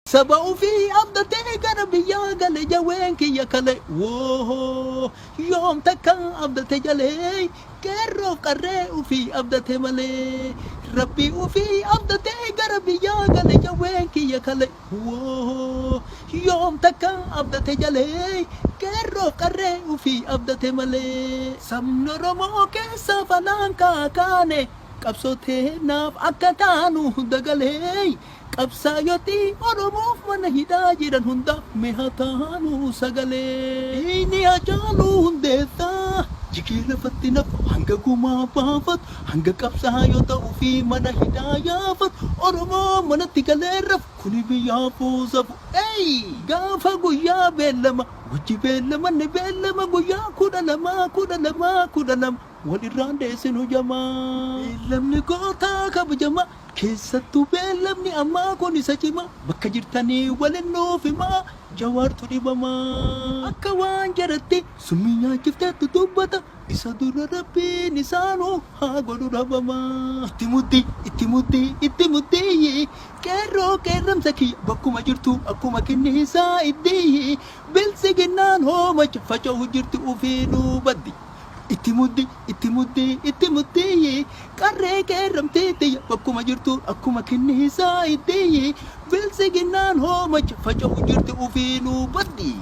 سبعوا في أبدتي قربيا قال جوينك يا كلي ووو يوم تكن أبدتي جلي كرو قري وفي أبدتي ملي ربي وفي أبدتي قربيا قال جوينك يا كلي ووو يوم تكن أبدتي جلي كرو قري وفي أبدتي ملي سمن رمو كيسا فلانكا كاني قبصوتي ناف أكتانو دقلي qabsaayoti oromoof mana hidhaa jiran hunda mehataanu sagalee inni hajaaluu hundeessaa jigee lafatti nafu hanga gumaa baafatu hanga qabsaayota ofii mana hidhaa yaafatu oromoo manatti galee rafu kuni biyyaafuu safu gaafa guyyaa beellama wajji beellamanni beellama guyyaa kudha lama walirraan deessinu jamaa beellamni gootaa kabajamaa keessattuu beellamni ammaa kun isa cimaa bakka jirtanii waliin nuuf himaa jawaartu dhibamaa akka waan jedhatti summii nyaachifteettu dubbata isa dura rabbiin isaanuu haa godhu dhabamaa itti muddi qeerroo qeerramsa kiyya bakkuma jirtu akkuma kinniisaa iddii bilsi ginnaan hoomacha faca'u jirti ufiinuu baddi itti muddi qarree qeerramteetti bakkuma jirtu akkuma kinniisaa iddii bilsi ginnaan hoomacha faca'u jirti ufiinuu baddi.